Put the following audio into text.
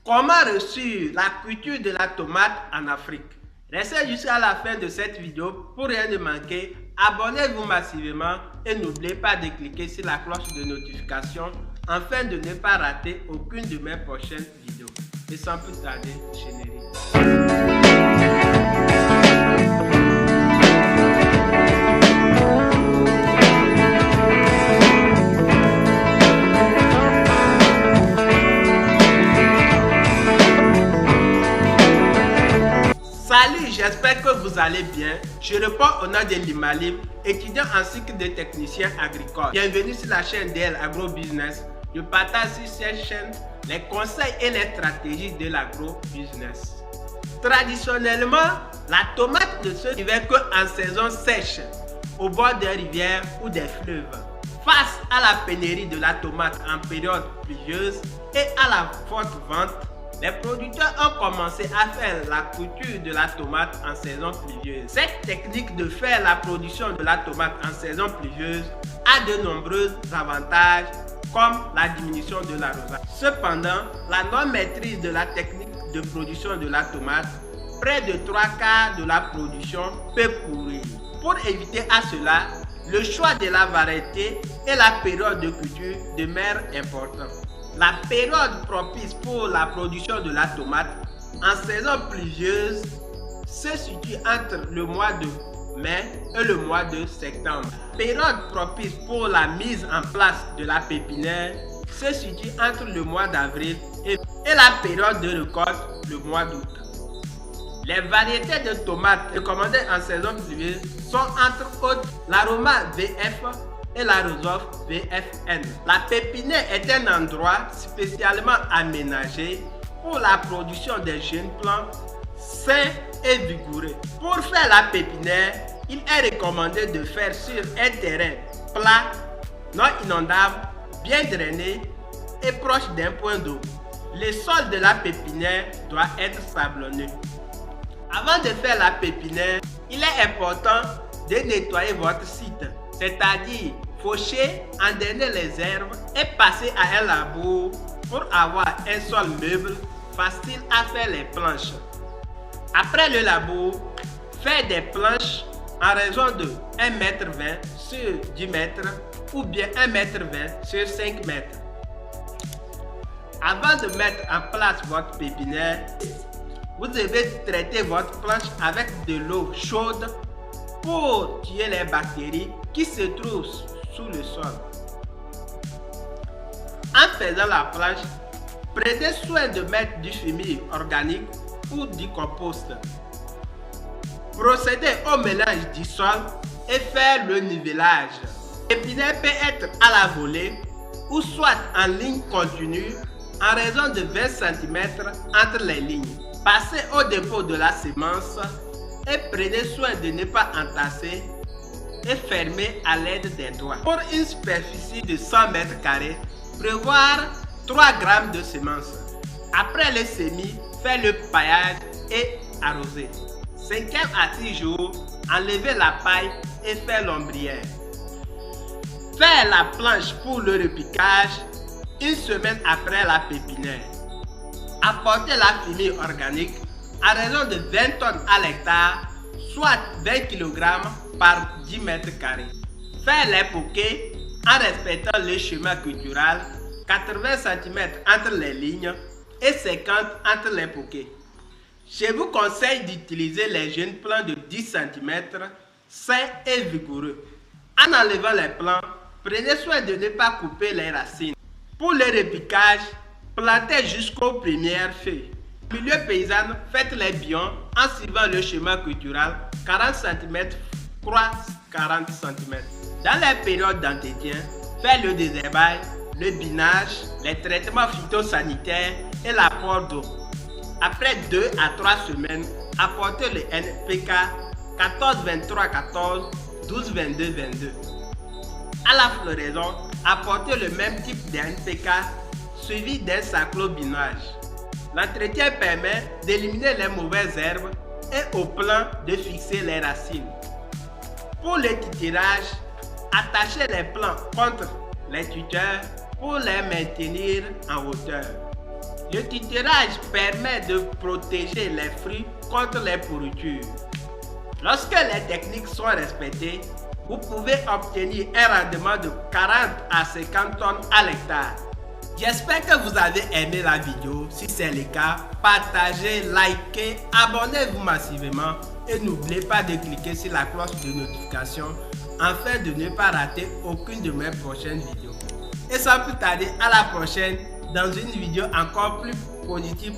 Comment réussir la culture de la tomate en Afrique? Restez jusqu'à la fin de cette vidéo pour rien ne manquer. Abonnez-vous massivement et n'oubliez pas de cliquer sur la cloche de notification afin de ne pas rater aucune de mes prochaines vidéos. Et sans plus tarder, générique. Salut, j'espère que vous allez bien. Je réponds au nom de Limalim, étudiant en cycle de technicien agricole. Bienvenue sur la chaîne DL Agro Business. Je partage sur cette chaîne les conseils et les stratégies de l'agro-business. Traditionnellement, la tomate ne se cultive qu'en saison sèche, au bord des rivières ou des fleuves. Face à la pénurie de la tomate en période pluvieuse et à la forte vente, les producteurs ont commencé à faire la culture de la tomate en saison pluvieuse. Cette technique de faire la production de la tomate en saison pluvieuse a de nombreux avantages comme la diminution de l'arrosage. Cependant, la non-maîtrise de la technique de production de la tomate, près de 3/4 de la production peut pourrir. Pour éviter à cela, le choix de la variété et la période de culture demeurent importants. La période propice pour la production de la tomate en saison pluvieuse se situe entre le mois de mai et le mois de septembre. La période propice pour la mise en place de la pépinière se situe entre le mois d'avril et la période de récolte, le mois d'août. Les variétés de tomates recommandées en saison pluvieuse sont entre autres l'Aroma VF et la Resolve VFN. La pépinière est un endroit spécialement aménagé pour la production des jeunes plants sains et vigoureux. Pour faire la pépinière, il est recommandé de faire sur un terrain plat, non inondable, bien drainé et proche d'un point d'eau. Le sol de la pépinière doit être sablonneux. Avant de faire la pépinière, il est important de nettoyer votre site, c'est-à-dire faucher, enderner les herbes et passer à un labour pour avoir un sol meuble facile à faire les planches. Après le labour, faire des planches en raison de 1,20 m sur 10 m ou bien 1,20 m sur 5 m. Avant de mettre en place votre pépinière, vous devez traiter votre planche avec de l'eau chaude pour tuer les bactéries qui se trouvent sous le sol. En faisant la planche, prenez soin de mettre du fumier organique ou du compost. Procédez au mélange du sol et faire le nivellage. L'épinaire peut être à la volée ou soit en ligne continue en raison de 20 cm entre les lignes. Passez au dépôt de la semence et prenez soin de ne pas entasser et fermer à l'aide des doigts. Pour une superficie de 100 m², prévoir 3 g de semences. Après le semis, faire le paillage et arroser. 5e à 6 jours, enlever la paille et faire l'ombrière. Faire la planche pour le repiquage 1 semaine après la pépinière. Apporter la fumier organique à raison de 20 tonnes à l'hectare, soit 20 kg par 10 m². Faire les poquets en respectant le schéma cultural, 80 cm entre les lignes et 50 entre les poquets. Je vous conseille d'utiliser les jeunes plants de 10 cm, sains et vigoureux. En enlevant les plants, prenez soin de ne pas couper les racines. Pour le repiquage, plantez jusqu'aux premières feuilles. Au milieu paysan, faites les bions en suivant le schéma cultural 40 cm croix 40 cm. Dans les périodes d'entretien, faites le désherbage, le binage, les traitements phytosanitaires et l'apport d'eau. Après 2 à 3 semaines, apportez le NPK 14-23-14, 12-22-22. À la floraison, apportez le même type de NPK suivi d'un cyclobinage. L'entretien permet d'éliminer les mauvaises herbes et au plan de fixer les racines. Pour le titrage, attachez les plants contre les tuteurs pour les maintenir en hauteur. Le tutorage permet de protéger les fruits contre les pourritures. Lorsque les techniques sont respectées, vous pouvez obtenir un rendement de 40 à 50 tonnes à l'hectare. J'espère que vous avez aimé la vidéo. Si c'est le cas, partagez, likez, abonnez-vous massivement et n'oubliez pas de cliquer sur la cloche de notification afin de ne pas rater aucune de mes prochaines vidéos. Et sans plus tarder, à la prochaine dans une vidéo encore plus positive